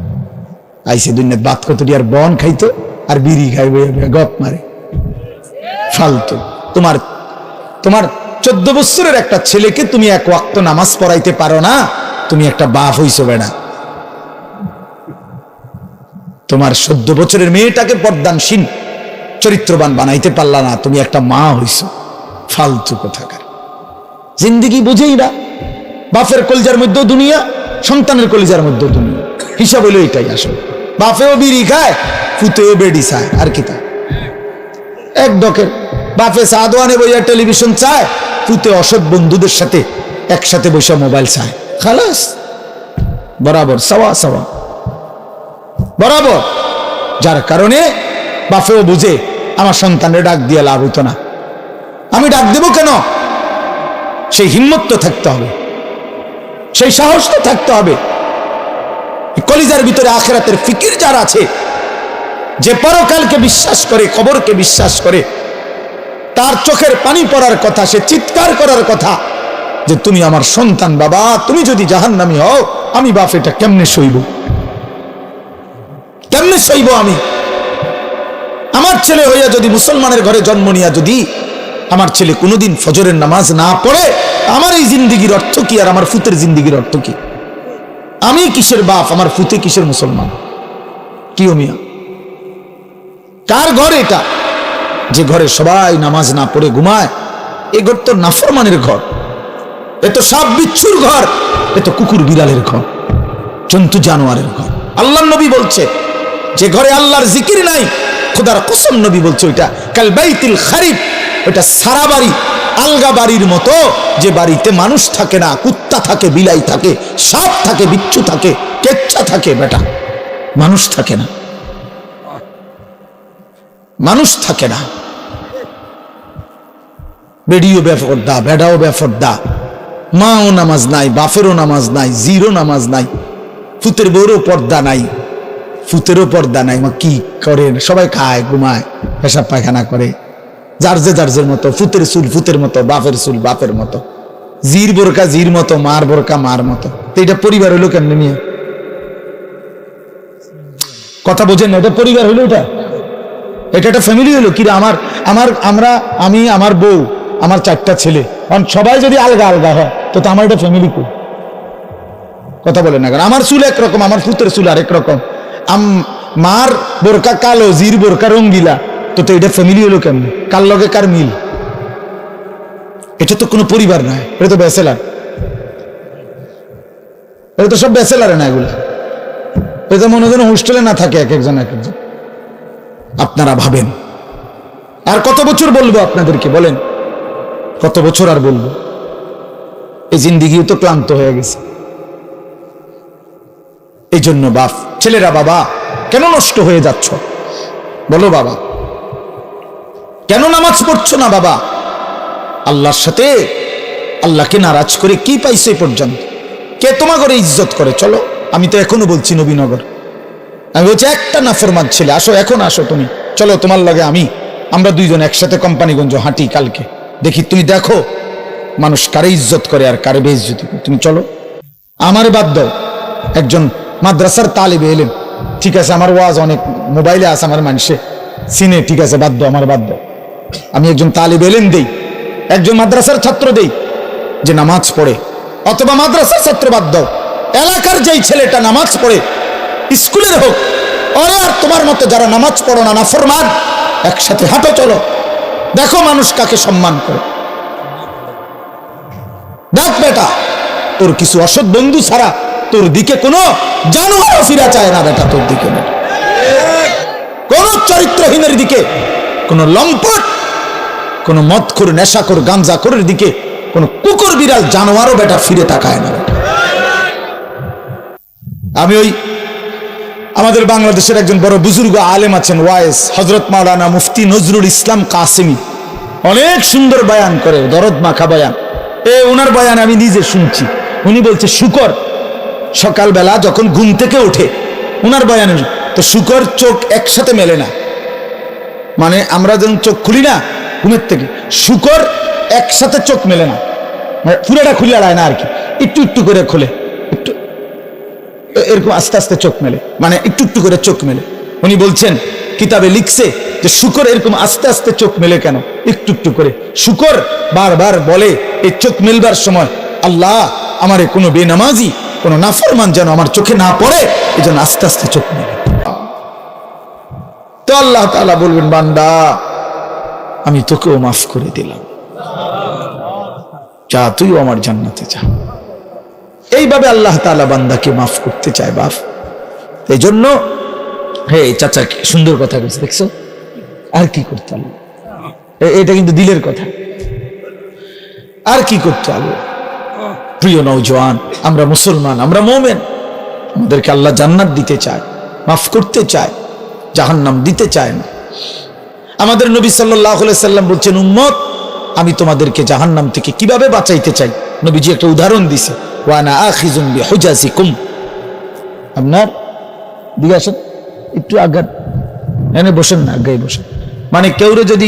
আইসে দুনিয়ার বাত কতটি আর বন খাইতো আর বিড়ি খাইবে, গপ মারে ফালতু। তোমার 14 বছরের একটা ছেলেকে তুমি 1 ওয়াক্ত নামাজ পড়াইতে পারো না, তুমি একটা বাপ হইছো বেটা। তোমার 14 বছরের মেয়েটাকে পর্দানশীল চরিত্রবান বানাইতে পারলা না, তুমি একটা মা হইছো, ফালতু কোথাকার। জিন্দেগি বুঝেই না, বাপের কলিজার মধ্যে দুনিয়া, সন্তানের কলিজার মধ্যে দুনিয়া, হিসাব হইলো এটাই আসলে। বাপেও বিড়ি খায়, ফুতেও বেডি চায়, আর কি তা এক ডকের। বাপে সাদওয়ানে বইয়া টেলিভিশন চায়, ফুতে অসৎ বন্ধুদের সাথে একসাথে বসে মোবাইল চায়, খালাস, বরাবর সাওয়া সাওয়া বরাবর। যার কারণে বাপেও বুঝে আমার সন্তানের ডাক দিয়ে লাভ হইতো না, আমি ডাক দেব কেন? সেই হিম্মত তো থাকতে হবে, সেই সাহস তো থাকতে হবে। কলিজার ভিতরে আখিরাতের ফিকির যার আছে, যে পরকালকে বিশ্বাস করে, কবরকে বিশ্বাস করে, তার চোখের পানি পড়ার কথা, সে চিৎকার করার কথা যে তুমি আমার সন্তান বাবা, তুমি যদি জাহান্নামী হও, আমি বাপ এটা কেমনে সইব? কেমনে সইব আমি? আমার ছেলে হইয়া যদি মুসলমানের ঘরে জন্ম নিয়া যদি আমার ছেলে কোনোদিন ফজরের নামাজ না পড়ে, আমার এই জিন্দিগির অর্থ কি আর আমার ফুতের জিন্দিগির অর্থ কি? আমি কিসের বাপ, আমার ফুতে কিসের মুসলমান? কি ও মিয়া, কার ঘর এটা? যে ঘরে সবাই নামাজ না পড়ে ঘুমায়, এ ঘর তো নাফরমানের ঘর, এ তো সাপ বিচ্ছুর ঘর, এ তো কুকুর বিড়ালের ঘর, জন্তু জানোয়ারের ঘর। আল্লাহর নবী বলছে যে ঘরে আল্লাহর জিকির নাই, খোদার কসম নবী বলছে ওইটা কাল বাইতুল খারিব, ওইটা সারা বাড়ি, আলগা বাড়ির মতো, যে বাড়িতে মানুষ থাকে না, কুত্তা থাকে, বিলাই থাকে, সাপ থাকে, বিচ্ছু থাকে, কেচ্ছা থাকে, বেটা মানুষ থাকে না, মানুষ থাকে না। বেডিও বেফরদা, বেডাও বেফরদা, মাও নামাজ নাই, বাপেরও নামাজ নাই, জিরো নামাজ নাই, ফুতের বউরও পর্দা নাই, ফুতেরও পর্দা নাই। মা কি করে? সবাই খায়, ঘুমায়, পেশাব পায়খানা করে, যার মতো, ফুতের চুল ফুতের মতো, বাপের চুল বাপের মতো, জির বোরকা জির মতো, মার বোরকা মার মতো। তো এটা পরিবার হইলো কেমনে নিয়ে? কথা বোঝেন না? এটা পরিবার হইলো? এটা একটা ফ্যামিলি হলো কি? আমি, আমার বউ, আমার 4টা ছেলে, সবাই যদি আলগা আলগা হয় তো আমার এটা ফ্যামিলি কই? কথা বলেন না কেন? আমার চুল একরকম, আমার ফুতের চুল আরেক রকম, মার বোরকা কালো, জির বোরকা রঙ্গিলা, তো এটা ফ্যামিলি হলো কেমনে? কার লগে কার মিল? এটা তো কোনো পরিবার নয়, এটা তো ব্যাচেলার, এটা তো সব ব্যাচেলারে না, এগুলো এটা মনে হয় হোস্টেলে না থাকে এক একজন। আপনারা ভাবেন, আর কত বছর বলবো আপনাদেরকে? বলেন কত বছর আর বলবো? এই জিন্দিগিও তো ক্লান্ত হয়ে গেছে। এই জন্য বাপ, ছেলেরা বাবা কেন নষ্ট হয়ে যাচ্ছ? বলো বাবা, কেন নামাজ পড়ছো না বাবা? আল্লাহর সাথে আল্লাহকে নারাজ করে কি পাইছো এই পর্যন্ত? কে তোমার ঘরে ইজ্জত করে? চলো, আমি তো এখনো বলছি নবীনগর, আমি বলছি একটা নাফরমান ছেলে, আসো, এখন আসো তুমি, চলো তোমার লগে আমরা দুইজন একসাথে কোম্পানিগঞ্জ হাঁটি, কালকে দেখি, তুমি দেখো মানুষ কারে ইজ্জত করে আর কারে বেইজ্জতি করে। তুমি চলো, আমার বাদ দাও, একজন মাদ্রাসার তালিবে এলেন, ঠিক আছে, আমার ওয়াজ অনেক মোবাইলে আছে, আমার মানুষে সিনে, ঠিক আছে, বাদ দাও, আমার বাদ দাও। আমি একজন তালিবে এলেন দেই, একজন মাদ্রাসার ছাত্র দেই যে নামাজ পড়ে, অথবা মাদ্রাসার ছাত্র বাদ দাও, এলাকার যেই ছেলেটা নামাজ পড়ে, স্কুলের হোক, ওরে আর তোমার মতো যারা নামাজ পড়ো না, নাফরমান, একসাথে হাঁটো, চলো, দেখো মানুষ কাকে সম্মান করে। দেখ বেটা, তোর কিছু অসৎ বন্ধু ছাড়া তোর দিকে কোনো জানোয়ারও ফিরা চায় না বেটা, তোর দিকে বেটা, কোন চরিত্রহীনের দিকে, কোন লম্পট, কোন মদখোর, নেশাখোর, গাঞ্জাখোরের দিকে কোন কুকুর বিড়াল জানোয়ারও বেটা ফিরে তাকায় না। আমি আমাদের বাংলাদেশের একজন বড় বুজুর্গ আলেম আছেন, ওয়াইস হযরত মাওলানা মুফতি নজরুল ইসলাম কাসেমি, অনেক সুন্দর বয়ান করে, দরদ মাখা বয়ান। ওনার বয়ান আমি নিজে শুনছি। উনি বলছে শুকর সকালবেলা যখন ঘুম থেকে ওঠে, ওনার বয়ানে তো শুকর চোখ একসাথে মেলে না, মানে আমরা যখন চোখ খুলি না ঘুমের থেকে, শুকর একসাথে চোখ মেলে না, মানে পুরোটা খুলে আড়ায় না আর কি, একটু একটু করে খোলে, একটু এরকম আস্তে আস্তে চোখ মেলে, মানে একটু একটু করে চোখ মেলে। উনি বলছেন কিতাবে লিখছে যে শুকর এরকম আস্তে আস্তে চোখ মেলে কেন, একটু একটু করে। শুকর বারবার বলে এই চোখ মেলবার সময়, আল্লাহ আমারে কোনো বেনামাজি, কোনো নাফরমান যেন আমার চোখে না পড়ে, এই জন্য আস্তে আস্তে চোখ মেলে। তো আল্লাহ তাআলা বলবেন, বান্দা আমি তোকেও মাফ করে দিলাম, যা তুইও আমার জান্নাতে যা। এইভাবে আল্লাহ তাআলা বান্দাকে মাফ করতে চায় বাপ। এই জন্য চাচা সুন্দর কথা বলছে, দেখছো, আর কি করতে আল্লাহ, এটা কিন্তু দিলের কথা, আর কি করতে আল্লাহ। প্রিয় নওজোয়ান, আমরা মুসলমান, আমরা মুমিন, আমাদেরকে আল্লাহ জান্নাত দিতে চায়, মাফ করতে চায়, জাহান্নাম দিতে চায় না। আমাদের নবী সাল্লাল্লাহু আলাইহি সাল্লাম বলছেন, উম্মত আমি তোমাদেরকে জাহান্নাম থেকে কিভাবে বাঁচাইতে চাই। নবীজি একটা উদাহরণ দিছে, ওয়া আনা আখিযুম বিহুজাসিকুম। আপনার দিকে আসেন, একটু আগান, এনে বসেন না, আগাই বসেন। মানে কেউ যদি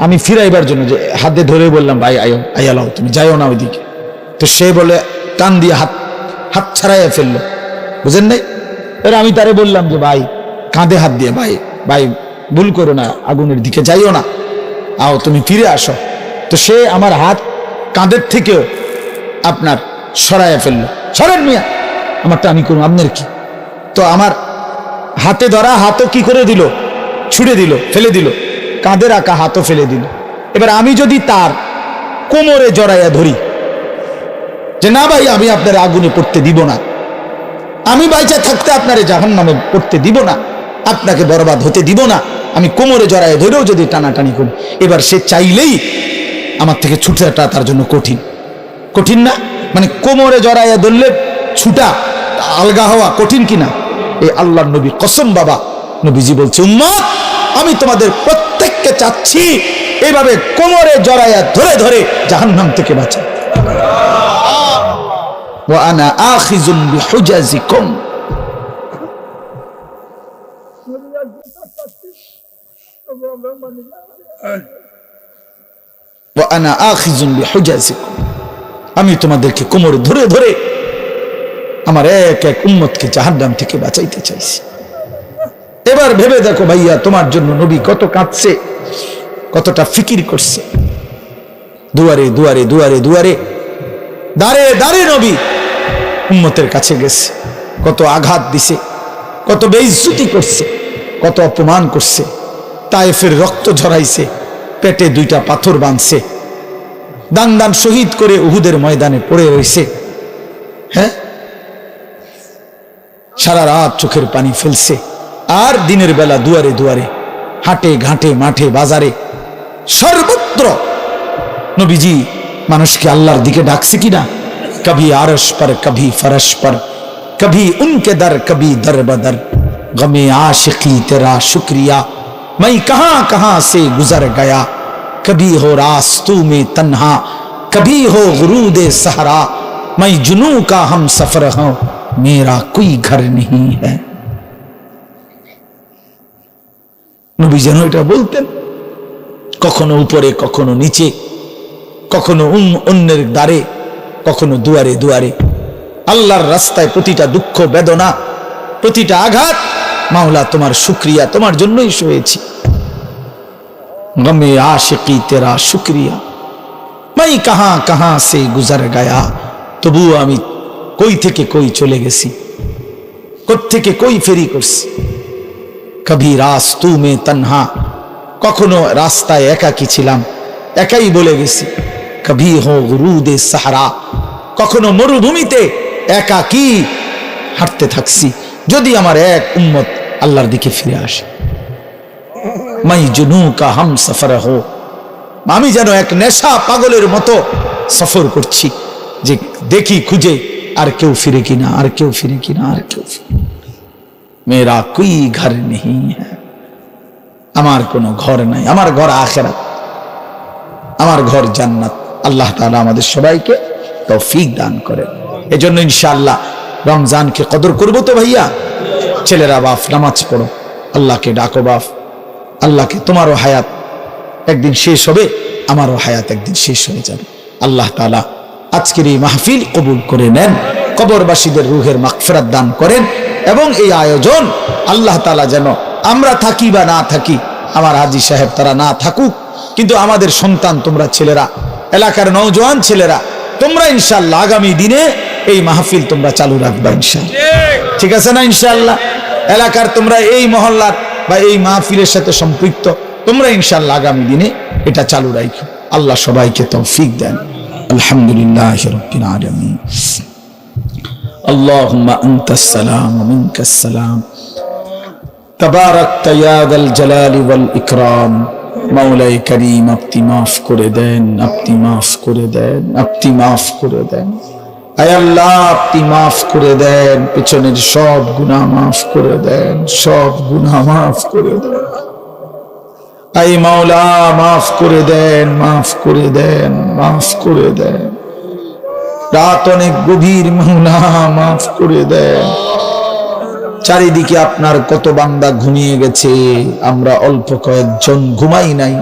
আমি ফিরাইবার জন্য যে হাতে ধরে বললাম, ভাই আয়ালাও, তুমি যাইও না ওইদিকে, তো সে বলে টান দিয়ে হাত ছাড়াইয়া ফেললো, বুঝেন নাই? এবার আমি তারে বললাম যে ভাই কাঁধে হাত দিয়ে, ভাই ভাই ভুল করো না, আগুনের দিকে যাইও না, আও তুমি ফিরে আসো। তো সে আমার হাত কাঁধের থেকেও আপনার সরাইয়া ফেললো, সরেন মিয়া, আমারটা আমি করুন, আপনার কি? তো আমার হাতে ধরা হাতও কি করে দিল, ছুড়ে দিল, ফেলে দিল, কাঁধে রাখা হাতও ফেলে দিল। এবার আমি যদি তার কোমরে জড়াইয়া ধরি যে না ভাই আমি আপনার আগুনে পড়তে দিব না, আমি বাইচা থাকতে আপনারে জাহান্নামে পড়তে দিব না, আপনাকে বরবাদ হতে দিব না, আমি কোমরে জড়াইয়া ধরেও যদি টানাটানি করি, এবার সে চাইলেই আমার থেকে ছুটাটা তার জন্য কঠিন, কঠিন না? মানে কোমরে জড়াইয়া ধরলে ছুটা আলগা হওয়া কঠিন কিনা? এই আল্লাহর নবী কসম বাবা, নবীজি বলছে উম্মত আমি তোমাদের প্রত্যেককে চাচ্ছি এইভাবে কোমরে জড়াইয়া ধরে ধরে জাহান্নাম থেকে বাঁচা। ওয়া আনা আখিযুন বিহুজাজিকুম, ওয়া আনা আখিযুন বিহুজাজিকুম, আমি তোমাদেরকে কোমরে ধরে ধরে আমার এক এক উম্মতকে জাহান্নাম থেকে বাঁচাইতে চাইছি। এবার ভেবে দেখো ভাইয়া, তোমার জন্য নবী কত কাঁদছে, কতটা ফিকির করছে। দুয়ারে দুয়ারে দুয়ারে দুয়ারে দাঁড়ে দাঁড়ে নবী উম্মতের কাছে গেছে, কত আঘাত দিছে, কত বেইজ্জতি করছে, কত অপমান করছে, তায়েফের রক্ত ঝরাইছে, পেটে 2টা পাথর বাঁধছে, দান দান শহীদ করে উহুদের ময়দানে পড়ে রয়েছে। হ্যাঁ, সারা রাত চোখের পানি ফেলছে, আর দিনের বেলা দুয়ারে দুয়ারে হাটে ঘাটে মাঠে বাজারে সর্বত্র নবীজি মানুষকে আল্লাহর দিকে ডাকছে কিনা? কভি আরশ পর, কভি ফরশ পর, কভি উনকে দর, কভি দর বদর, গমে आशिकी तेरा शुक्रिया मैं कहां कहां से गुजर गया, कभी हो रास्तों में तन्हा, कभी हो गुरूद सहरा, मैं जुनू का हम सफर हूं, मेरा कोई घर नहीं है। নবী যেন এটা বলতেন, কখনো উপরে কখনো নিচে, কখনো অন্যের দ্বারে, কখনো দুয়ারে দুয়ারে, আল্লাহর রাস্তায় প্রতিটা দুঃখ বেদনা, প্রতিটা আঘাত, মাওলা তোমার শুকরিয়া, তোমার জন্যই সয়েছি। গমে আশিকি তেরা শুকরিয়া মাই কাহা কাহা সে গুজার গায়া, তবুও আমি কই থেকে কই চলে গেছি, কোত্থেকে কই ফেরি করছি। কভি রাস্তু মে তন্হা, কখনো রাস্তায় একাকী ছিলাম, একাই বলে গেছি। কভি হো গুরুদে সাহারা, কখনো মরুভূমিতে একাকী হাঁটতে থাকছি, যদি আমার এক উম্মত আল্লাহর দিকে ফিরে আসে। মাই জুনু কা হাম সফর হো, আমি যেন এক নেশা পাগলের মতো সফর করছি, যে দেখি খুঁজে আর কেউ ফিরে কিনা, আর কেউ ফিরে কিনা, আর কেউ ফিরে। মেরা কোই ঘর নেই হ্যাঁ, আমার কোনো ঘর নাই, আমার ঘর আখিরাত, আমার ঘর জান্নাত। আল্লাহ তাআলা আমাদের সবাইকে তৌফিক দান করেন। এজন্য ইনশাআল্লাহ রমজানকে কদর করবো তো ভাইয়া। ছেলেরা বাপ নামাজ পড়ো, আল্লাহকে ডাকো বাপ, আল্লাহকে, তোমারও হায়াত একদিন শেষ হবে, আমারও হায়াত একদিন শেষ হয়ে যাবে। আল্লাহ তাআলা আজকের এই মাহফিল কবুল করে নেন, কবরবাসীদের রুহের মাগফিরাত দান করেন, এবং এই আয়োজন আল্লাহ তাআলা যেন আমরা থাকি বা না থাকি, আমার হাজী সাহেব তারা না থাকুক, কিন্তু আমাদের সন্তান তোমরা ছেলেরা, এলাকার নওজোয়ান ছেলেরা, তোমরা ইনশাআল্লাহ আগামী দিনে এই মাহফিল তোমরা চালু রাখবা ইনশাআল্লাহ, ঠিক আছে না? ইনশাআল্লাহ এলাকার তোমরা এই মহল্লার বা এই মাহফিলের সাথে সম্পৃক্ত, তোমরা ইনশাআল্লাহ আগামী দিনে এটা চালু রাখো। আল্লাহ সবাইকে তৌফিক দেন। আলহামদুলিল্লাহ রাব্বিল আলামিন। আল্লাহুম্মা আনতাস সালাম ওয়া মিনকাস সালাম, তাবারাকতা ইয়া যাল জালালি ওয়াল ইকরাম। মাওলাই করিম আপনি মাফ করে দেন, আপনি মাফ করে দেন, আপনি মাফ করে দেন। আয় আল্লাহ আপনি মাফ করে দেন, পেছনের সব গুনাহ মাফ করে দেন, সব গুনাহ মাফ করে দেন। আয় মাওলা মাফ করে দেন, মাফ করে দেন, মাফ করে দেন। রাত অনেক গভীর, মাওলা মাফ করে দেন। চারিদিকে আপনার কত বান্দা ঘুমিয়ে গেছে, আমরা অল্প কয়েকজন ঘুমাই নাই।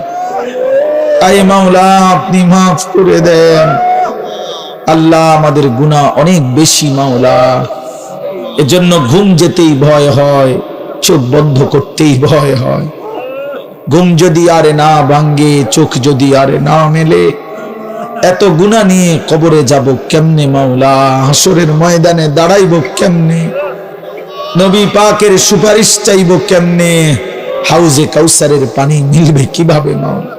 আয় মাওলা আপনি মাফ করে দেন। আল্লাহ আমাদের গুনাহ অনেক বেশি মাওলা, এজন্য ঘুম যেতেই ভয় হয়, চোখ বন্ধ করতেই ভয় হয়। ঘুম যদি আরে না ভাঙ্গে, চোখ যদি আরে না মেলে, এত গুনাহ নিয়ে কবরে যাব কেমনে মাওলা? হাসরের ময়দানে দাঁড়াইব কেমনে? নবী পাকের সুপারিশ চাইব কেমনে? হাউজে কাউসারের পানি মিলবে কিভাবে মাওলা?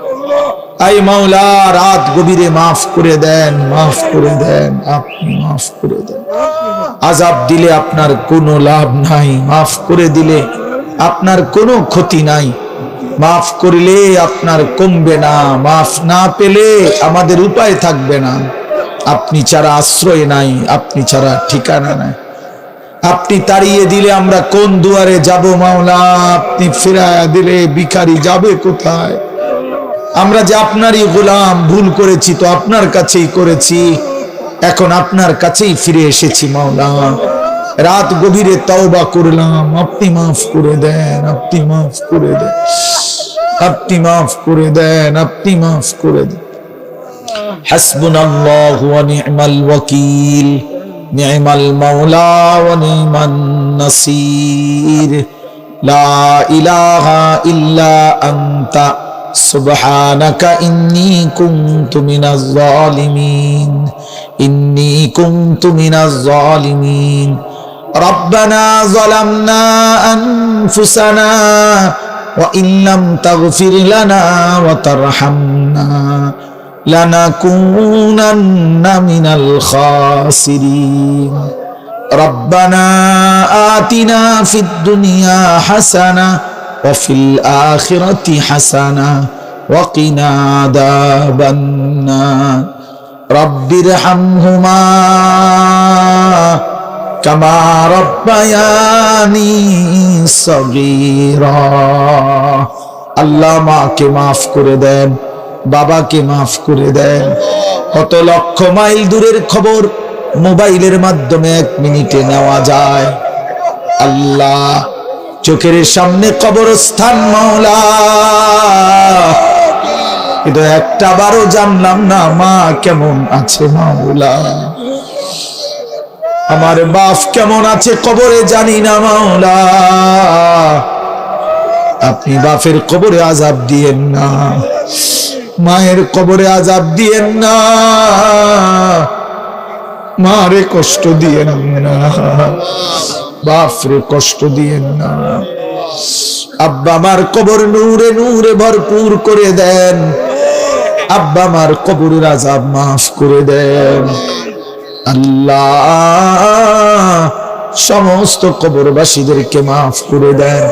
আই মাওলা, রাত গভীরে মাফ করে দেন, মাফ করে দেন, আপনি মাফ করে দেন। আযাব দিলে আপনার কোনো লাভ নাই, মাফ করে দিলে আপনার কোনো ক্ষতি নাই। মাফ করলে আপনার কমবে না, মাফ না পেলে আমাদের উপায় থাকবে না। আপনি ছাড়া আশ্রয় নাই, আপনি ছাড়া ঠিকানা নাই। আপনি তাড়িয়ে দিলে আমরা কোন দুয়ারে যাব মাওলা? আপনি ফিরায়া দিলে ভিখারি যাবে কোথায়? আমরা যে আপনারই গোলাম, ভুল করেছি তো আপনার কাছেই করেছি, এখন আপনার কাছেই ফিরে এসেছি মাওলা। রাত গভীরে তওবা করলাম, আপনি মাফ করে দেন, আপনি মাফ করে দেন, আপনি মাফ করে দেন, আপনি মাফ করে দেন। হাসবুনাল্লাহু ওয়া নি'মাল ওয়াকিল, নি'মাল মাওলা ওয়া নি'মান নাসির। লা ইলাহা ইল্লা আনতা সুবহানাকা ইন্নী কুনতু মিনাজ জালিমিন, ইন্নী কুনতু মিনাজ জালিমিন। রব্বানা যালামনা আনফুসানা ওয়া ইল্লাম তাগফির লানা ওয়া তারহামনা লানাকুনান্না মিনাল খাসিরিন। রব্বানা আতিনা ফিদ দুনিয়া হাসানা ওয়া ফিল আখিরাতি হাসানা ওয়া কিনা আযাবান নার। রব্বিরহামহুমা কামা রব্বায়ানি সগীরা। আল্লাহ মাকে মাফ করে দেন, বাবাকে মাফ করে দেন। কত লক্ষ মাইল দূরের খবর মোবাইলের মাধ্যমে 1 মিনিটে নেওয়া যায়। আল্লাহ, চোখের সামনে কবরস্থান মাওলা, কিন্তু একটা বারও জানলাম না মা কেমন আছে মাওলা, আমার বাপ কেমন আছে কবরে জানি না মাওলা। আপনি বাপের কবরে আযাব দিয়েন না, মায়ের কবরে আযাব দিয়েন না, মারে কষ্ট দিয়েন না, বাপরে কষ্ট দিয়েন না। আব্বা আমার কবর নূরে নূরে ভরপুর করে দেন, আব্বা আমার কবরের আযাব মাফ করে দেন। আল্লাহ, সমস্ত কবরবাসীদেরকে মাফ করে দেন,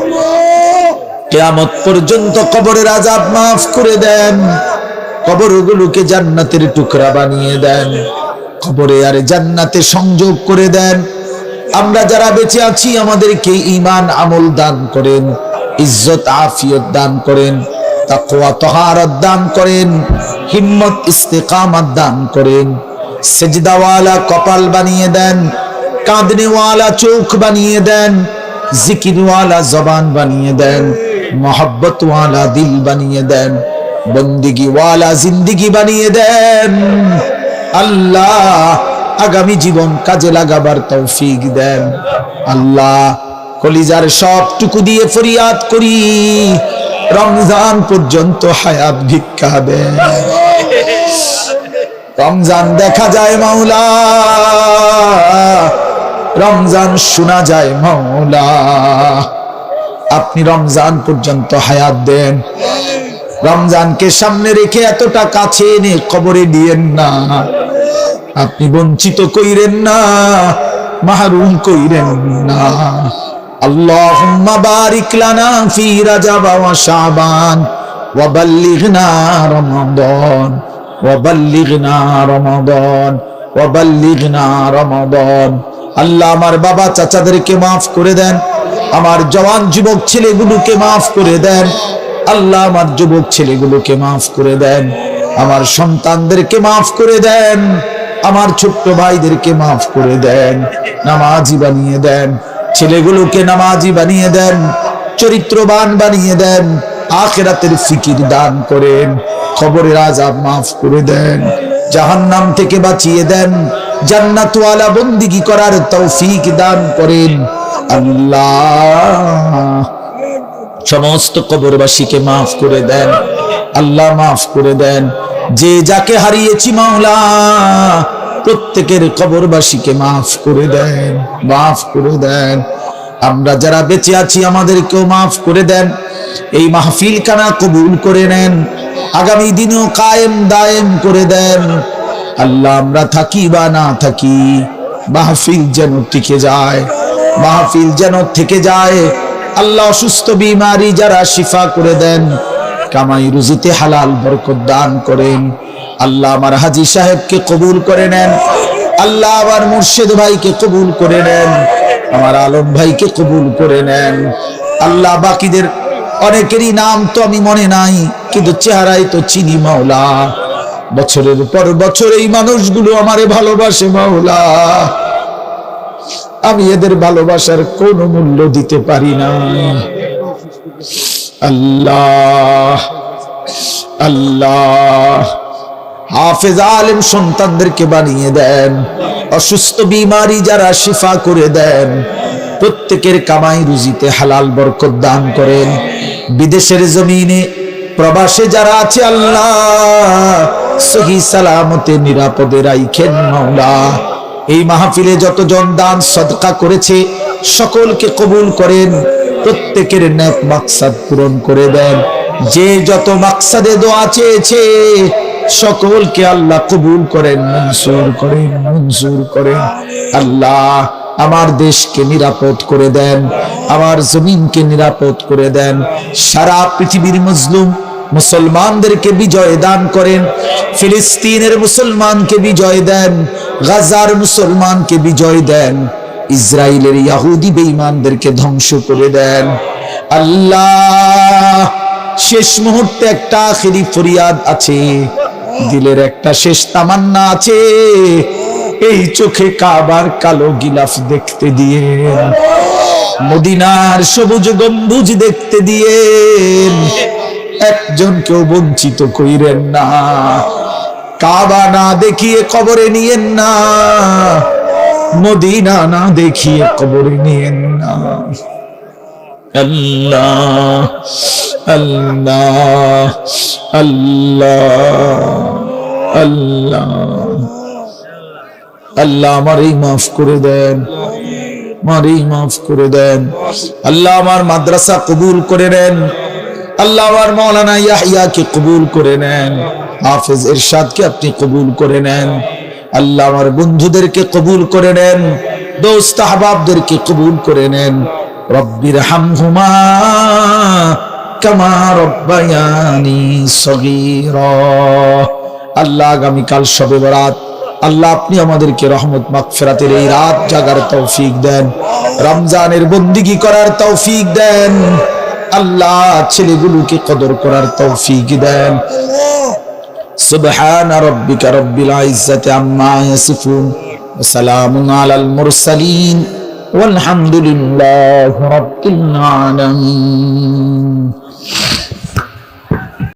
কিয়ামত পর্যন্ত কবরের আযাব মাফ করে দেন, কবরগুলোকে জান্নাতের টুকরা বানিয়ে দেন, কবরে আর জান্নাতে সংযোগ করে দেন। আমরা যারা বেঁচে আছি আমাদেরকে ঈমান আমল দান করেন, ইজ্জত আফিয়ত দান করেন, তাকওয়া তাহারাত দান করেন, হিম্মত ইস্তেকামত দান করেন, সেজদাওয়ালা কপাল বানিয়ে দেন, কাঁদনেওয়ালা চোখ বানিয়ে দেন, জিকিরওয়ালা জবান বানিয়ে দেন, মোহব্বতওয়ালা দিল বানিয়ে দেন, বন্দিগিওয়ালা জিন্দিগি বানিয়ে দেন। আল্লাহ, আগামী জীবন কাজে লাগাবার তৌফিক দেন। আল্লাহ, কলিজার সবটুকু দিয়ে ফরিয়াদ করি, রমজান পর্যন্ত হায়াত ভিক্ষা দেন। রমজান দেখা যায় মাওলা, রমজান শোনা যায় মাওলা, আপনি রমজান পর্যন্ত হায়াত দেন। রমজানকে সামনে রেখে এতটা কাছে এনে কবরে দিয়েন না, আপনি বঞ্চিত কইরেন না, মাহরুম কইরেন না। আল্লাহুম্মা বারিক লানা ফি রাজাব ওয়া শাবান ওয়া বাল্লিগনা রমাদান ওয়া বাল্লিগনা রমাদান ওয়া বাল্লিগনা রমাদান। আল্লাহ, আমার বাবা চাচাদেরকে মাফ করে দেন, আমার জওয়ান যুবক ছেলেগুলোকে মাফ করে দেন। আল্লাহ, আমার যুবক ছেলেগুলোকে মাফ করে দেন, আমার সন্তানদেরকে মাফ করে দেন, আমার ছোট্ট ভাইদেরকে মাফ করে দেন, নামাজি বানিয়ে দেন, ছেলেগুলোকে নামাজি বানিয়ে দেন, চরিত্রবান বানিয়ে দেন, আখিরাতের ফিকির দান করেন, কবরের আযাব মাফ করে দেন, জাহান্নাম থেকে বাঁচিয়ে দেন, জান্নাতওয়ালা বন্দিগি করার তৌফিক দান করেন আল্লাহ। সমস্ত কবরবাসীকে মাফ করে দেন আল্লাহ, মাফ করে দেন। যে যাকে হারিয়েছি মাওলা, প্রত্যেকের কবরবাসীকে মাফ করে দেন, মাফ করে দেন। আমরা যারা বেঁচে আছি আমাদেরকেও মাফ করে দেন। এই মাহফিল খানা কবুল করে নেন, আগামী দিনেও কায়েম দায়েম করে দেন আল্লাহ। আমরা থাকি বা না থাকি, মাহফিল যেন টিকে যায়, মাহফিল যেন থেকে যায় আল্লাহ। অসুস্থ বিমারি যারা শিফা করে দেন, কামাই রুজিতে হালাল বরকত দান করেন আল্লাহ। আমার হাজী সাহেবকে কবুল করে নেন আল্লাহ, আমার মুর্শিদ ভাইকে কবুল করে নেন, আমার আলম ভাইকে কবুল করে নেন আল্লাহ। বাকিদের অনেকেরই নাম তো আমি মনে নাই, কিন্তু চেহারাই তো চিনি মাওলা। বছরের পর বছর এই মানুষগুলো আমারে ভালোবাসে মাওলা, আমি এদের ভালোবাসার কোনো মূল্য দিতে পারি না আল্লাহ। আল্লাহ হাফেজ আলেম সন্তানদেরকে বানিয়ে দেন, অসুস্থ বিমারি যারা শিফা করে দেন, প্রত্যেকের কামাই রুজিতে হালাল বরকত দান করেন। বিদেশের জমিনে প্রবাসে যারা আছে আল্লাহ, সহি সালামতে নিরাপদে রাইখেন মাওলা। এই মাহফিলে যতজন দান সদকা করেছে সকলকে কবুল করেন, প্রত্যেকের নেক মাকসাদ পূরণ করে দেন। যে যত মাকসাদে দোয়া চেয়েছে সকলকে আল্লাহ কবুল করেন, মঞ্জুর করেন, মঞ্জুর করেন আল্লাহ। আমার দেশকে নিরাপদ করে দেন, আমার জমিনকে নিরাপদ করে দেন। সারা পৃথিবীর মজলুম মুসলমানদেরকে বিজয় দান করেন। ফিলিস্তিনের মুসলমানকে বিজয় দেন, গাজার মুসলমানকে বিজয় দেন, ইসরায়েলের ইহুদি বেঈমানদেরকে ধ্বংস করে দেন আল্লাহ। শেষ মুহূর্তে একটা আখেরি ফরিয়াদ আছে, দিলের একটা শেষ তামান্না আছে, এই চোখে কাবার কালো গিলাফ দেখতে দিয়ে, মদিনার সবুজ গম্বুজ দেখতে দিয়ে, একজনকেও বঞ্চিত কইরেন না। কাবা না দেখিয়ে কবরে নিয়েন না, মদিনা না দেখিয়ে কবরে নিয়েন না আল্লাহ। আল্লাহ আল্লাহ আল্লাহ আল্লাহ আমারই মাফ করে দেন, আমারই মাফ করে দেন আল্লাহ। আমার মাদ্রাসা কবুল করে নেন আল্লাহ, আমার মাওলানা ইয়াহইয়াকে কবুল করে নেন, হাফেজ ইরশাদকে আপনি কবুল করে নেন আল্লাহ। আমার বন্ধুদেরকে কবুল করে নেন, দোস্ত আহবাবদেরকে কবুল করে নেন। রব্বির হামহুমা কামা রব্বায়ানি সগীরা। আল্লাহ আগামীকাল শবে বরাত, আল্লাহ আপনি আমাদেরকে রহমত মাগফিরাতের এই রাত জাগার তৌফিক দেন, রমজানের বন্দিগি করার তৌফিক দেন আল্লাহ, ছেলেগুলোকে কদর করার তৌফিক দেন। সুবহান রাব্বিকা রব্বিল ইজ্জাতি আম্মা ইয়াসিফুন ওয়া সালামুন আলাল মুরসালিন ওয়ালহামদুলিল্লাহি রাব্বিল আলামিন।